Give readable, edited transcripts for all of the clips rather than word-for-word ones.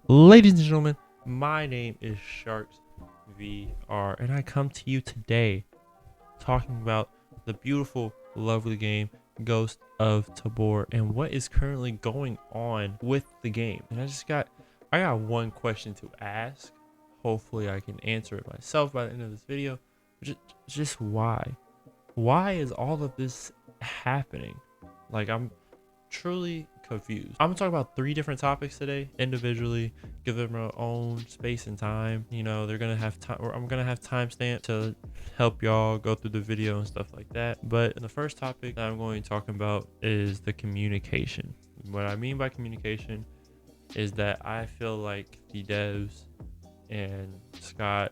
Ladies and gentlemen, my name is Sharks VR, and I come to you today talking about the beautiful, lovely game Ghost of Tabor and what is currently going on with the game. And I got one question to ask. Hopefully, I can answer it myself by the end of this video. Just why? Why is all of this happening? Like, I'm truly confused. I'm gonna talk about 3 different topics today individually, give them their own space and time. You know, they're gonna have time, or I'm gonna have timestamp to help y'all go through the video and stuff like that. But the first topic that I'm going to talk about is the communication. What I mean by communication is that I feel like the devs and Scott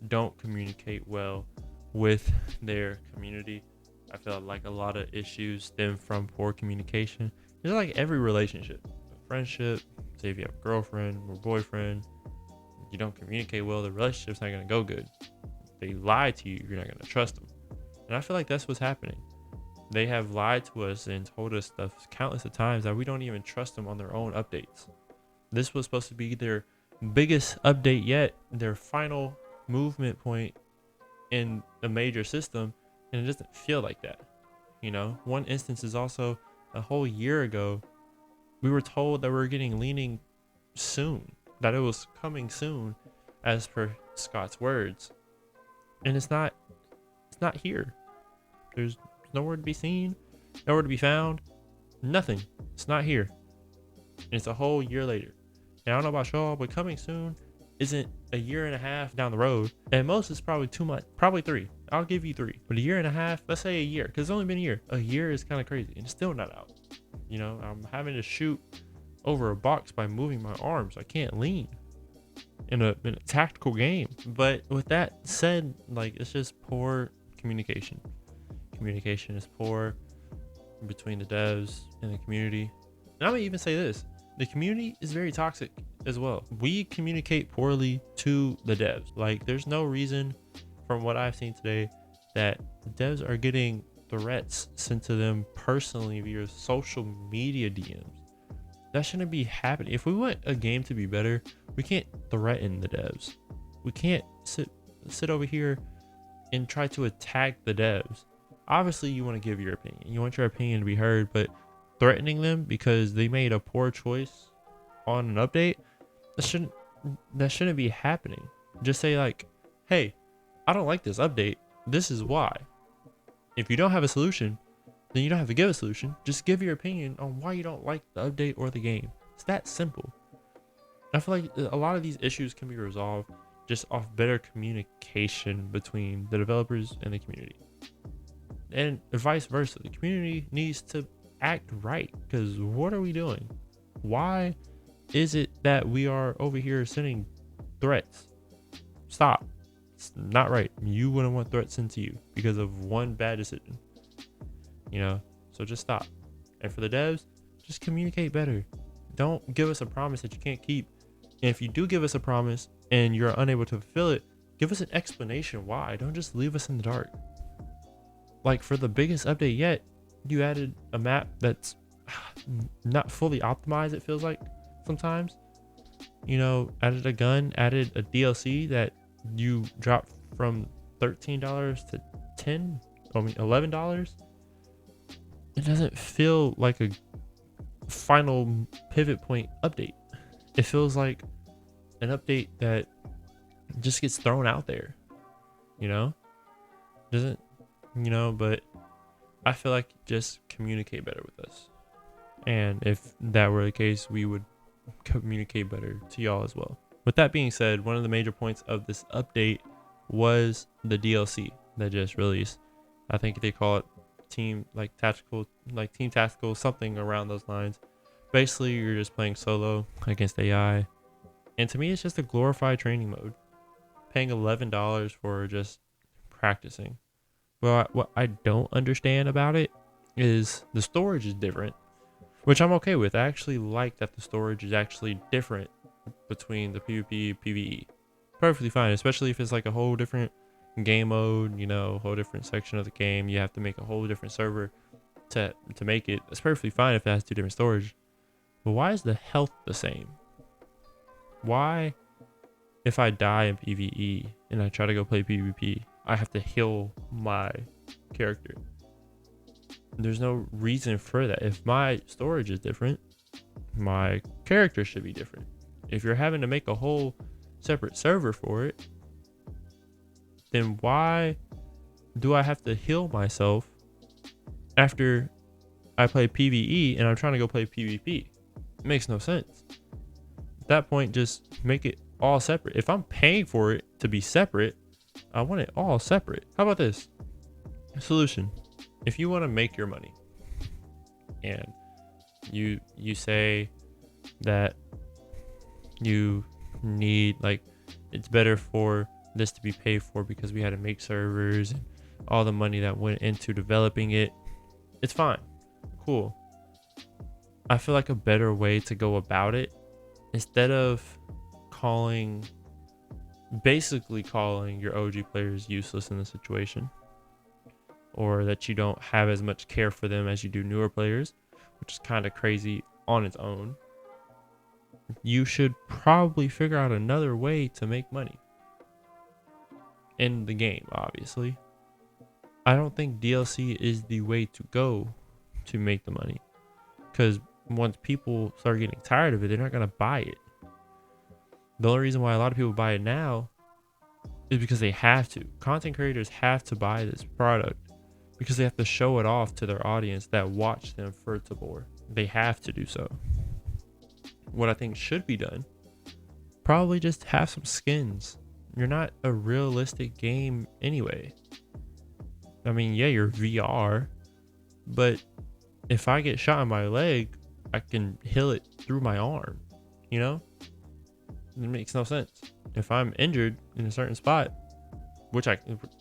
don't communicate well with their community. I feel like a lot of issues stem from poor communication. It's like every relationship, a friendship, say if you have a girlfriend or boyfriend, you don't communicate well, the relationship's not gonna go good. If they lie to you, you're not gonna trust them. And I feel like that's what's happening. They have lied to us and told us stuff countless of times that we don't even trust them on their own updates. This was supposed to be their biggest update yet, their final movement point in a major system, and it doesn't feel like that. You know, one instance is also a whole year ago, we were told that we are getting leaning soon, that it was coming soon, as per Scott's words, and it's not here. There's nowhere to be seen, nowhere to be found, nothing. It's not here, and it's a whole year later. And I don't know about y'all, but coming soon isn't a year and a half down the road. At most, it's probably 2 months, probably 3. I'll give you 3, but a year and a half, let's say a year, because it's only been a year. A year is kind of crazy, and it's still not out. You know, I'm having to shoot over a box by moving my arms. I can't lean in a tactical game. But with that said, like, it's just poor communication. Communication is poor between the devs and the community. And I'm gonna even say this: the community is very toxic as well. We communicate poorly to the devs. Like, there's no reason, from what I've seen today, that devs are getting threats sent to them personally via social media DMs. That shouldn't be happening. If we want a game to be better, we can't threaten the devs. We can't sit over here and try to attack the devs. Obviously, you want to give your opinion. You want your opinion to be heard, but threatening them because they made a poor choice on an update, that shouldn't be happening. Just say, like, hey, I don't like this update. This is why. If you don't have a solution, then you don't have to give a solution. Just give your opinion on why you don't like the update or the game. It's that simple. I feel like a lot of these issues can be resolved just off better communication between the developers and the community. And vice versa. The community needs to act right, because what are we doing? Why is it that we are over here sending threats? Stop. It's not right. You wouldn't want threats sent to you because of one bad decision. You know, so just stop. And for the devs, just communicate better. Don't give us a promise that you can't keep. And if you do give us a promise and you're unable to fulfill it, give us an explanation why. Don't just leave us in the dark. Like, for the biggest update yet, you added a map that's not fully optimized, it feels like sometimes. You know, added a gun, added a DLC that you dropped from $13 to $11. It doesn't feel like a final pivot point update. It feels like an update that just gets thrown out there, you know? Doesn't, you know, but I feel like just communicate better with us. And if that were the case, we would communicate better to y'all as well. With that being said, one of the major points of this update was the DLC that just released. I think they call it team tactical, something around those lines. Basically, you're just playing solo against AI. And to me, it's just a glorified training mode. Paying $11 for just practicing. Well, what I don't understand about it is the storage is different, which I'm okay with. I actually like that the storage is actually different between the PvP, PvE. Perfectly fine, especially if it's like a whole different game mode, you know, whole different section of the game. You have to make a whole different server to make it. It's perfectly fine if it has 2 different storage. But why is the health the same? Why, if I die in PvE and I try to go play PvP, I have to heal my character? There's no reason for that. If my storage is different, my character should be different. If you're having to make a whole separate server for it, then why do I have to heal myself after I play PvE and I'm trying to go play PvP? It makes no sense. At that point, just make it all separate. If I'm paying for it to be separate, I want it all separate. How about this solution? If you want to make your money and you say that you need, like, it's better for this to be paid for because we had to make servers and all the money that went into developing it, it's fine, cool. I feel like a better way to go about it, instead of basically calling your OG players useless in the situation, or that you don't have as much care for them as you do newer players, which is kind of crazy on its own, you should probably figure out another way to make money in the game. Obviously, I don't think DLC is the way to go to make the money, because once people start getting tired of it, they're not going to buy it. The only reason why a lot of people buy it now is because they have to. Content creators have to buy this product because they have to show it off to their audience that watch them for Tabor. They have to do so. What I think should be done, probably just have some skins. You're not a realistic game anyway. I mean, yeah, you're VR, but if I get shot in my leg, I can heal it through my arm, you know? It makes no sense. If I'm injured in a certain spot, which I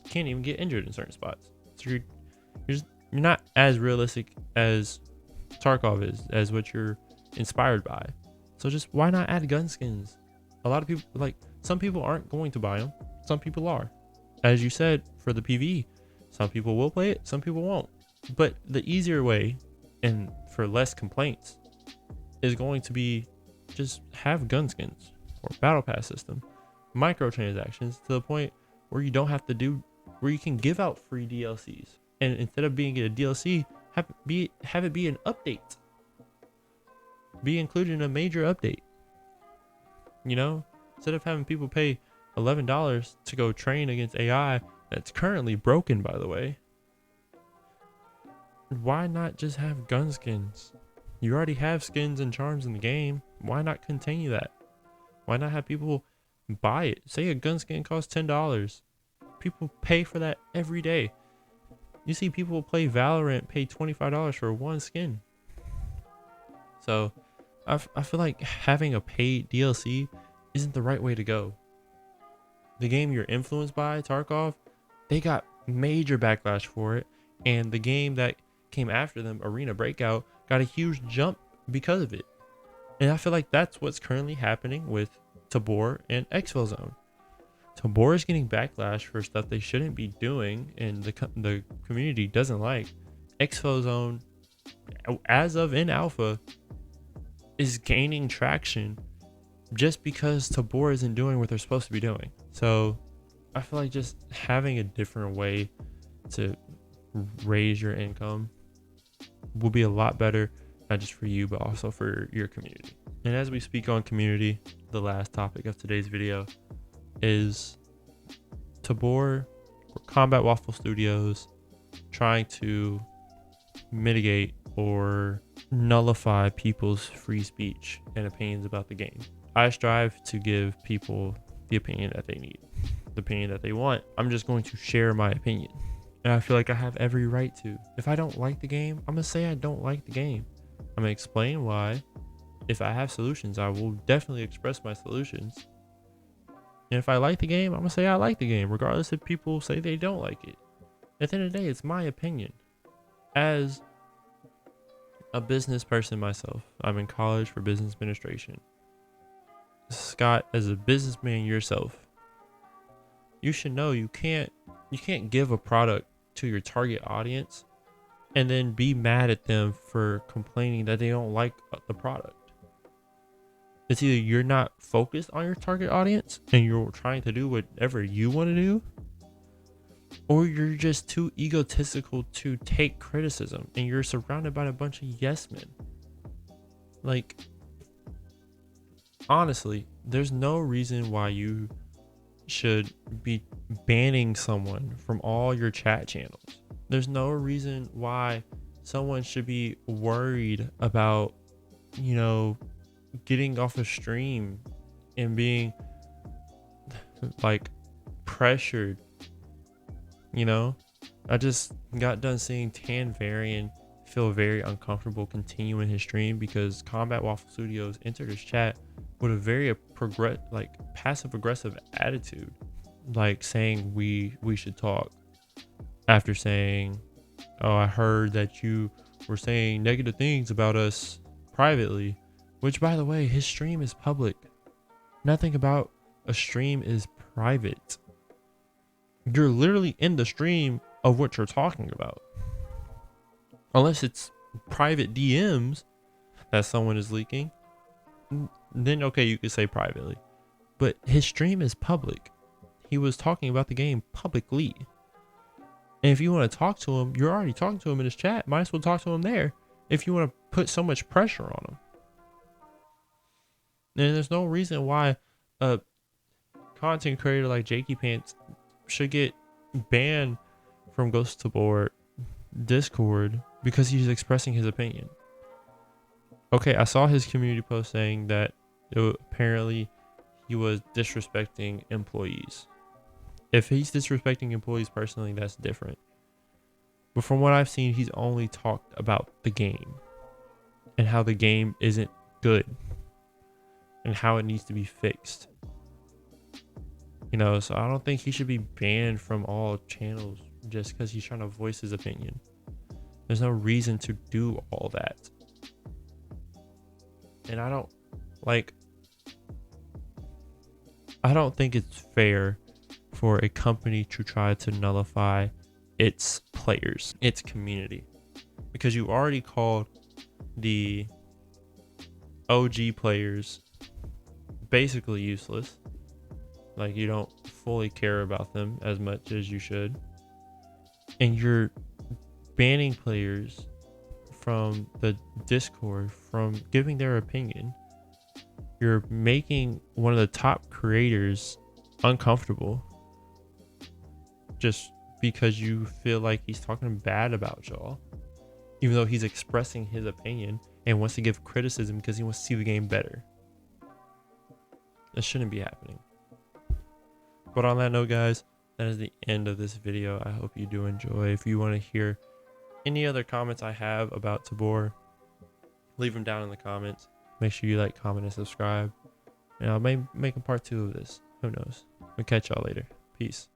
can't even get injured in certain spots, so you're not as realistic as Tarkov is, as what you're inspired by. So just why not add gun skins? A lot of people, like, some people aren't going to buy them, some people are. As you said, for the PvE, some people will play it, some people won't. But the easier way, and for less complaints, is going to be just have gun skins or battle pass system, microtransactions, to the point where you don't have to do, where you can give out free DLCs, and instead of being a DLC, have it be an update, be included in a major update. You know, instead of having people pay $11 to go train against AI that's currently broken, by the way, why not just have gun skins? You already have skins and charms in the game. Why not continue that? Why not have people buy it? Say a gun skin costs $10. People pay for that every day. You see people play Valorant, pay $25 for one skin. So I feel like having a paid DLC isn't the right way to go. The game you're influenced by, Tarkov, they got major backlash for it. And the game that came after them, Arena Breakout, got a huge jump because of it. And I feel like that's what's currently happening with Tabor and ExfilZone. Tabor is getting backlash for stuff they shouldn't be doing, and the community doesn't like. ExfilZone, as of in alpha, is gaining traction just because Tabor isn't doing what they're supposed to be doing. So I feel like just having a different way to raise your income will be a lot better, not just for you, but also for your community. And as we speak on community, the last topic of today's video is Tabor, or Combat Waffle Studios, trying to mitigate or nullify people's free speech and opinions about the game. I strive to give people the opinion that they need, the opinion that they want. I'm just going to share my opinion. And I feel like I have every right to. If I don't like the game, I'm going to say I don't like the game. I'm going to explain why. If I have solutions, I will definitely express my solutions. And if I like the game, I'm going to say I like the game, regardless if people say they don't like it. At the end of the day, it's my opinion. As a business person myself, I'm in college for business administration. Scott, as a businessman yourself, you should know you can't give a product to your target audience and then be mad at them for complaining that they don't like the product. It's either you're not focused on your target audience and you're trying to do whatever you want to do, or you're just too egotistical to take criticism and you're surrounded by a bunch of yes men. Like, honestly, there's no reason why you should be banning someone from all your chat channels. There's no reason why someone should be worried about, getting off a stream and being like pressured. I just got done seeing Tan Varian feel very uncomfortable continuing his stream because Combat Waffle Studios entered his chat with a very passive aggressive attitude, like saying we should talk, after saying, oh, I heard that you were saying negative things about us privately, which, by the way, his stream is public. Nothing about a stream is private. You're literally in the stream of what you're talking about. Unless it's private DMs that someone is leaking, then okay, you could say privately. But his stream is public. He was talking about the game publicly. And if you want to talk to him, you're already talking to him in his chat. Might as well talk to him there if you want to put so much pressure on him. And there's no reason why a content creator like Jakey Pants should get banned from Ghost Tabor Discord because he's expressing his opinion. Okay, I saw his community post saying that apparently he was disrespecting employees. If he's disrespecting employees personally, that's different. But from what I've seen, he's only talked about the game and how the game isn't good and how it needs to be fixed. So I don't think he should be banned from all channels just because he's trying to voice his opinion. There's no reason to do all that. And I don't think it's fair for a company to try to nullify its players, its community, because you already called the OG players basically useless. Like, you don't fully care about them as much as you should. And you're banning players from the Discord from giving their opinion. You're making one of the top creators uncomfortable just because you feel like he's talking bad about y'all, even though he's expressing his opinion and wants to give criticism because he wants to see the game better. That shouldn't be happening. But on that note, guys, that is the end of this video. I hope you do enjoy. If you want to hear any other comments I have about Tabor, leave them down in the comments. Make sure you like, comment, and subscribe. And I may make a part 2 of this. Who knows? We'll catch y'all later. Peace.